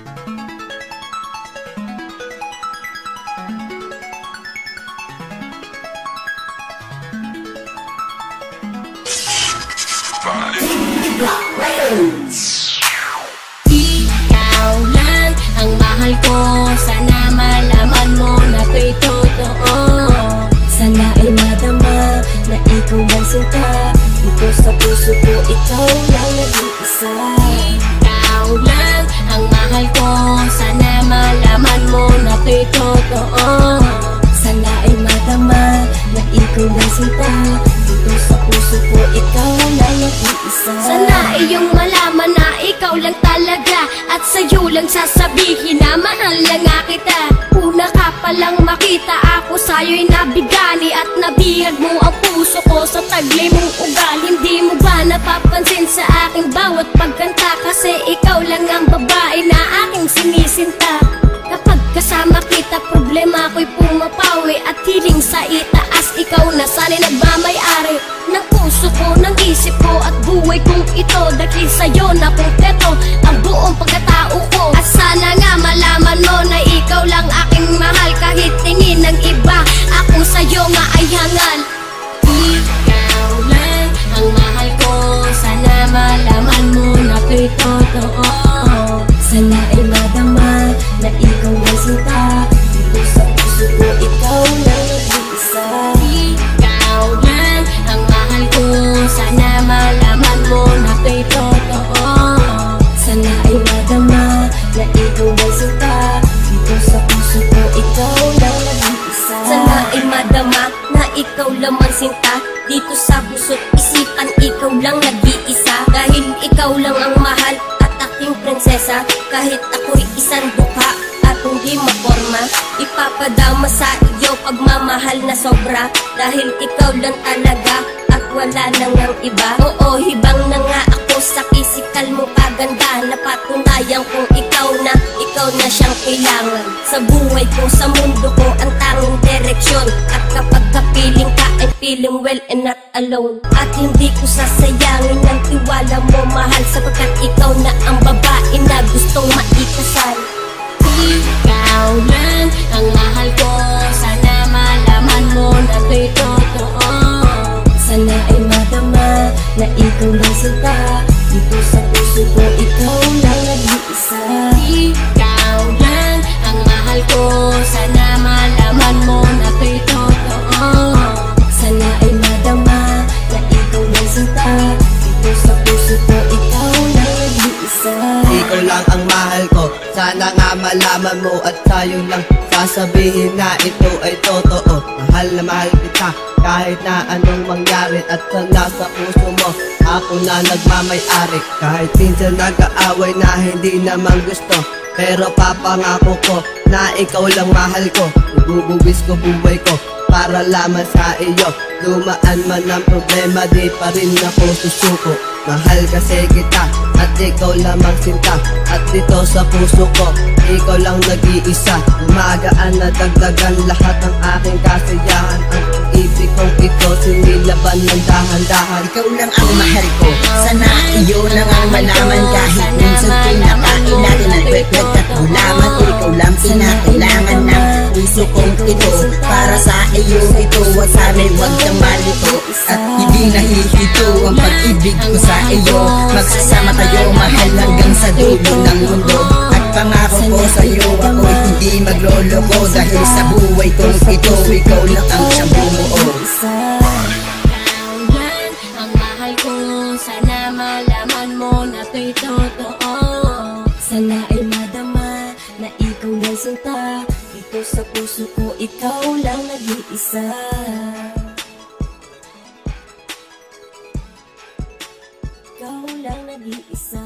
Ikaw lang ang mahal ko, sana malaman mo na to'y totoo. Sana ay madama na ikaw lang sinta, dito sa puso ko ikaw lang nag-iisa. Ikaw lang ang mahal ko, sana malaman mo na to'y totoo. Sana ay madama na ikaw lang sinta, dito sa puso ko ikaw lang nag-iisa. Sana iyong malaman na ikaw lang talaga, at sa'yo lang sasabihin na mahal lang nga kita. Una ka palang makita, ako sa'yo'y nabigani, at nabihag mo ang puso ko sa taglay mong ugali. Hindi mo ba napapansin sa aking bawat pagkanta, kasi ikaw lang ang babae na aking sinisinta. Kapag kasama kita, problema ko'y pumapawi, at hiling sa itaas, ikaw na sana'y nagmamay-ari ng puso ko, ng isip ko, at buhay kong ito. Dahil sa'yo na kumpleto ang buong pagkatao ko. At sana nga malaman mo na ikaw lang aking mahal, kahit tingin ng iba, akong sa'yo nga ay hangal. Ikaw lang ang mahal ko, sana malaman mo na to'y totoo. Sana ay madama na ikaw lang sinta, dito sa puso ko ikaw lang nag-iisa. Ikaw lang ang mahal ko, sana malaman mo na to'y totoo. Sana ay madama na ikaw lang sinta, dito sa puso ko ikaw lang nag-iisa. Sana ay madama na ikaw lamang sinta, dito sa puso't isipan ikaw lang nag-iisa. Dahil ikaw lang ang mahal at aking prinsesa, kahit ako'y isang dukha at hindi maporma, ipapadama sa iyo pagmamahal na sobra. Dahil ikaw lang talaga at wala nang ang iba. Oo, hibang na nga ako sa pisikal mo kaganda, napatunayan kong ikaw na siyang kailangan sa buhay ko, sa mundo ko, ang tanging direksyon. At kapag kapiling ka, ay feeling well and not alone. At hindi ko sasayangin ang tiwala mo, mahal, sapagkat ikaw na ang babae na gustong maikasal. Ikaw lang ang mahal ko, sana malaman mo na to'y totoo. Sana ay madama na ikaw lang sinta, dito sa puso ko ikaw lang nag-iisa. Ikaw lang ang mahal ko, sana malaman mo na to'y totoo. Sana ay madama na ikaw lang sinta, dito sa puso ko ikaw lang nag-iisa. Ikaw lang ang mahal ko, sana nga malaman mo, at tayo lang sasabihin na ito ay totoo. Mahal na mahal kita, kahit na anong mangyari, at sa nasa puso mo ako na nagmamay-ari. Kahit minsan nag-aaway na hindi naman gusto, pero papangako ko na ikaw lang mahal ko. Ibubuwis ko buhay ko para lamang sa iyo. Dumaan man ang problema, di pa rin ako susuko. Mahal kasi kita at ikaw lamang sinta, at dito sa puso ko ikaw lang nag-iisa. Umagaan na dagdagan lahat ng aking kasiyahan, ang ibig kong ito sinilaban ng dahan-dahan. Ikaw lang ang mahal ko, sana iyo lang ang malaman. Kahit minsan pinakain natin ang kwek-kwek at gulaman, ikaw lang sinakailangan ng puso kong ito. Para sa iyo ito, at sana'y wag kang malito, at hindi nahihito ang pag-ibig ko sa iyo. Magsasama tayo mahal hanggang sa dulo ng mundo, at pangako ko sa iyo ako'y hindi magloloko. Dahil sa buhay kong ito, ikaw lang ang siyang bumuo. Ikaw lang ang mahal ko, sana malaman mo na to'y totoo. Sana ay madama na ikaw lang sinta, dito sa puso ko ikaw lang nag-iisa. Ikaw lang nag-iisa.